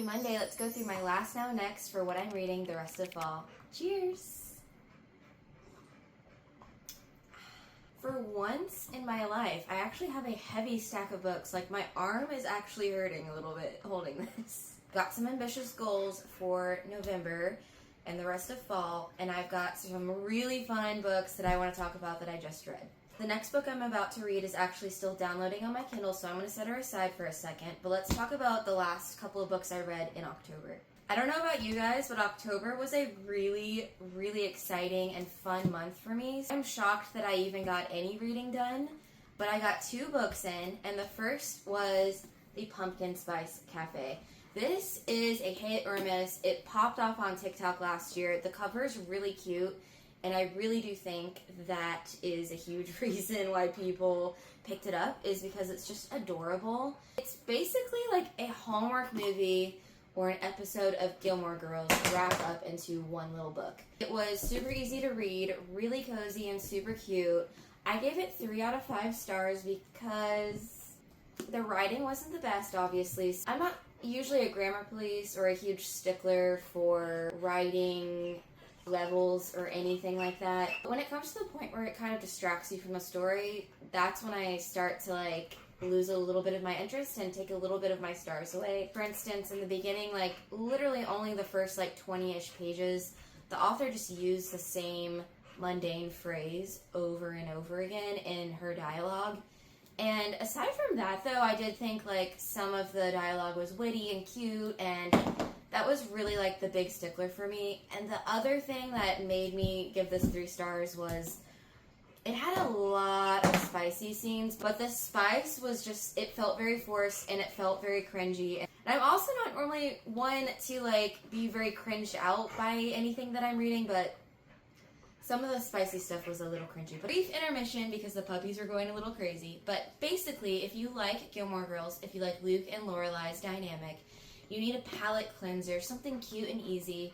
Happy Monday. Let's go through my last now next for what I'm reading the rest of fall. Cheers! For once in my life, I actually have a heavy stack of books. Like, my arm is actually hurting a little bit holding this. Got some ambitious goals for November and the rest of fall, and I've got some really fun books that I want to talk about that I just read. The next book I'm about to read is actually still downloading on my Kindle, so I'm going to set her aside for a second. But let's talk about the last couple of books I read in October. I don't know about you guys, but October was a really, really exciting and fun month for me. I'm shocked that I even got any reading done, but I got 2 books in, and the first was The Pumpkin Spice Cafe. This is a hit or a miss. It popped off on TikTok last year. The cover is really cute, and I really do think that is a huge reason why people picked it up, is because it's just adorable. It's basically like a Hallmark movie or an episode of Gilmore Girls wrapped up into one little book. It was super easy to read, really cozy and super cute. I gave it 3 out of 5 stars because the writing wasn't the best, obviously. I'm not usually a grammar police or a huge stickler for writing levels or anything like that. When it comes to the point where it kind of distracts you from the story, that's when I start to lose a little bit of my interest and take a little bit of my stars away. For instance, in the beginning, literally only the first 20-ish pages, the author just used the same mundane phrase over and over again in her dialogue. And aside from that, though, I did think some of the dialogue was witty and cute, and that was really the big stickler for me. And the other thing that made me give this 3 stars was it had a lot of spicy scenes, but the spice was just, it felt very forced and it felt very cringy. And I'm also not normally one to be very cringed out by anything that I'm reading, but some of the spicy stuff was a little cringy. But brief intermission because the puppies were going a little crazy. But basically, if you like Gilmore Girls, if you like Luke and Lorelai's dynamic, you need a palate cleanser, something cute and easy,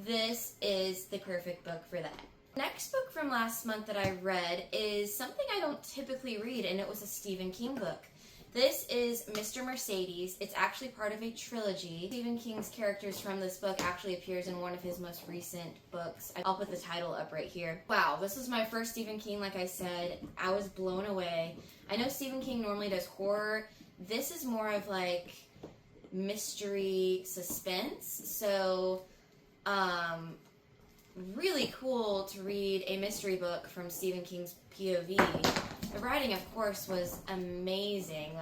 this is the perfect book for that. Next book from last month that I read is something I don't typically read, and it was a Stephen King book. This is Mr. Mercedes. It's actually part of a trilogy. Stephen King's characters from this book actually appears in one of his most recent books. I'll put the title up right here. Wow, this was my first Stephen King, like I said. I was blown away. I know Stephen King normally does horror. This is more of mystery suspense. So, really cool to read a mystery book from Stephen King's POV. The writing, of course, was amazing,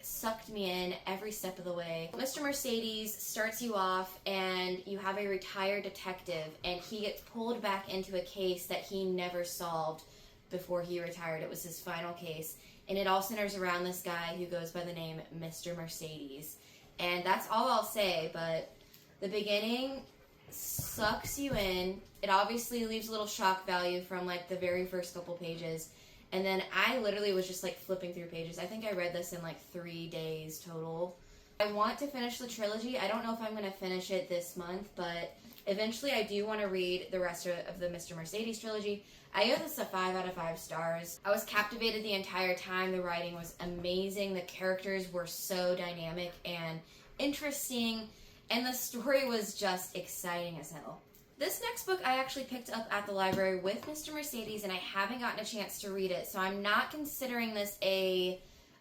sucked me in every step of the way. Mr. Mercedes starts you off, and you have a retired detective, and he gets pulled back into a case that he never solved before he retired. It was his final case, and it all centers around this guy who goes by the name Mr. Mercedes. And that's all I'll say, but the beginning sucks you in. It obviously leaves a little shock value from the very first couple pages. And then I literally was just flipping through pages. I think I read this in 3 days total. I want to finish the trilogy. I don't know if I'm going to finish it this month, but eventually I do want to read the rest of the Mr. Mercedes trilogy. I give this a 5 out of 5 stars. I was captivated the entire time. The writing was amazing. The characters were so dynamic and interesting, and the story was just exciting as hell. This next book I actually picked up at the library with Mr. Mercedes, and I haven't gotten a chance to read it, so I'm not considering this a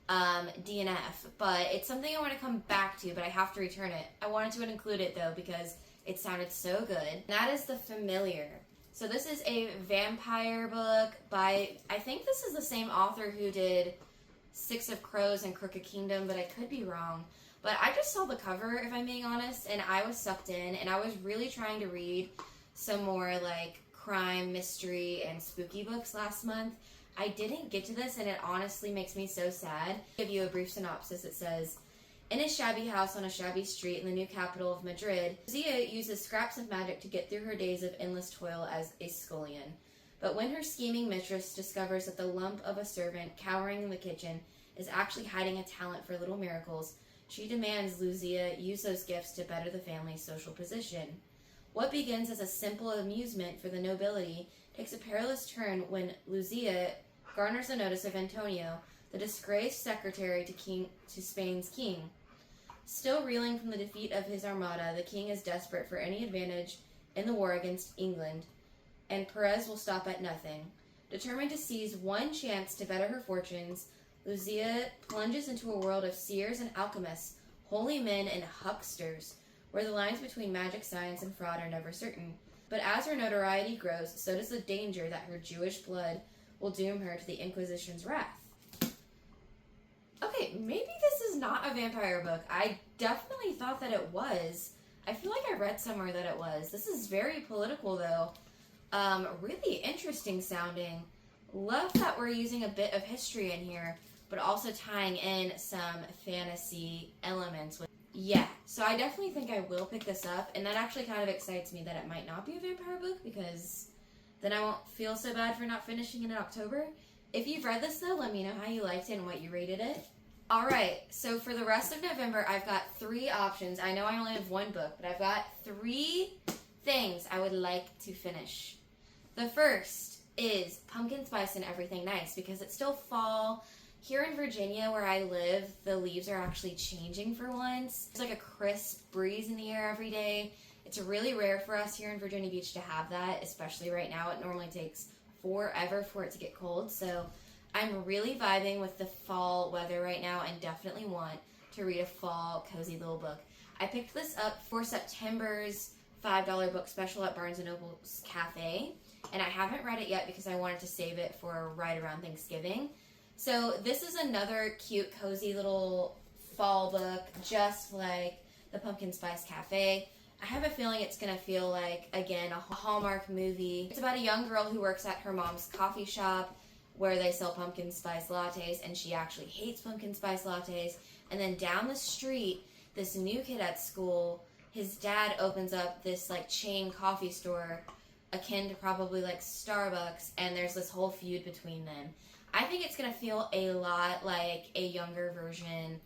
DNF, but it's something I want to come back to, but I have to return it. I wanted to include it, though, because it sounded so good. And that is The Familiar. So this is a vampire book by, I think this is the same author who did Six of Crows and Crooked Kingdom, but I could be wrong. But I just saw the cover, if I'm being honest, and I was sucked in, and I was really trying to read some more crime, mystery, and spooky books last month. I didn't get to this, and it honestly makes me so sad. I'll give you a brief synopsis. It says, in a shabby house on a shabby street in the new capital of Madrid, Zia uses scraps of magic to get through her days of endless toil as a scullion. But when her scheming mistress discovers that the lump of a servant cowering in the kitchen is actually hiding a talent for little miracles, she demands Lucia use those gifts to better the family's social position. What begins as a simple amusement for the nobility takes a perilous turn when Lucia garners the notice of Antonio, the disgraced secretary to Spain's king. Still reeling from the defeat of his armada, the king is desperate for any advantage in the war against England, and Perez will stop at nothing. Determined to seize one chance to better her fortunes, Lucia plunges into a world of seers and alchemists, holy men and hucksters, where the lines between magic, science, and fraud are never certain. But as her notoriety grows, so does the danger that her Jewish blood will doom her to the Inquisition's wrath. Okay, maybe this is not a vampire book. I definitely thought that it was. I feel like I read somewhere that it was. This is very political, though. Really interesting sounding. Love that we're using a bit of history in here, but also tying in some fantasy elements. Yeah, so I definitely think I will pick this up, and that actually kind of excites me that it might not be a vampire book, because then I won't feel so bad for not finishing it in October. If you've read this, though, let me know how you liked it and what you rated it. Alright, so for the rest of November, I've got 3 options. I know I only have 1 book, but I've got 3 things I would like to finish. The first is Pumpkin Spice and Everything Nice, because it's still fall. Here in Virginia, where I live, the leaves are actually changing for once. It's like a crisp breeze in the air every day. It's really rare for us here in Virginia Beach to have that, especially right now. It normally takes forever for it to get cold, so I'm really vibing with the fall weather right now and definitely want to read a fall cozy little book. I picked this up for September's $5 book special at Barnes & Noble's Cafe, and I haven't read it yet because I wanted to save it for right around Thanksgiving. So this is another cute, cozy little fall book, just like the Pumpkin Spice Cafe. I have a feeling it's going to feel like, again, a Hallmark movie. It's about a young girl who works at her mom's coffee shop where they sell pumpkin spice lattes, and she actually hates pumpkin spice lattes. And then down the street, this new kid at school, his dad opens up this like chain coffee store akin to probably like Starbucks, and there's this whole feud between them. I think it's going to feel a lot like a younger version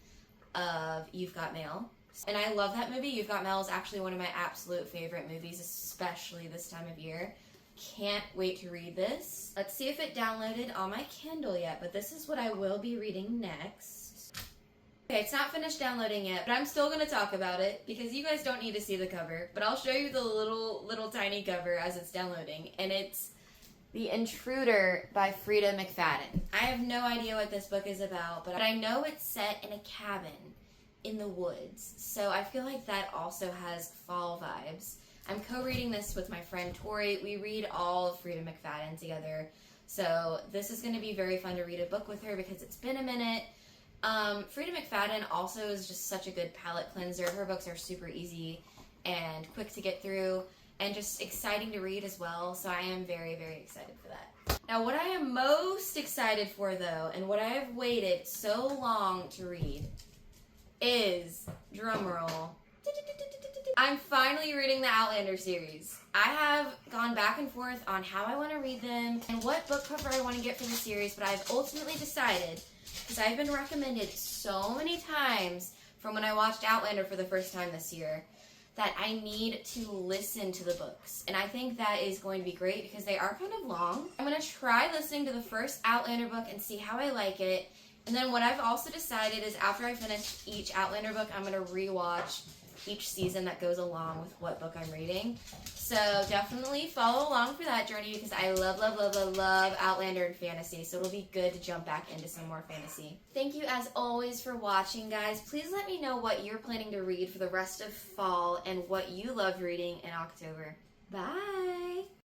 of You've Got Mail. And I love that movie. You've Got Mail is actually one of my absolute favorite movies, especially this time of year. Can't wait to read this. Let's see if it downloaded on my Kindle yet, but this is what I will be reading next. Okay, it's not finished downloading yet, but I'm still going to talk about it because you guys don't need to see the cover, but I'll show you the little tiny cover as it's downloading, and it's The Intruder by Frieda McFadden. I have no idea what this book is about, but I know it's set in a cabin in the woods, so I feel like that also has fall vibes. I'm co-reading this with my friend Tori. We read all of Frieda McFadden together, so this is going to be very fun to read a book with her because it's been a minute. Frieda McFadden also is just such a good palate cleanser. Her books are super easy and quick to get through and just exciting to read as well, so I am very, very excited for that. Now, what I am most excited for, though, and what I have waited so long to read is, drumroll, I'm finally reading the Outlander series. I have gone back and forth on how I want to read them and what book cover I want to get for the series, but I've ultimately decided, because I've been recommended so many times from when I watched Outlander for the first time this year, that I need to listen to the books. And I think that is going to be great because they are kind of long. I'm going to try listening to the first Outlander book and see how I like it. And then what I've also decided is after I finish each Outlander book, I'm going to rewatch each season that goes along with what book I'm reading. So definitely follow along for that journey because I love Outlander and fantasy. So it'll be good to jump back into some more fantasy. Thank you as always for watching, guys. Please let me know what you're planning to read for the rest of fall and what you love reading in October. Bye!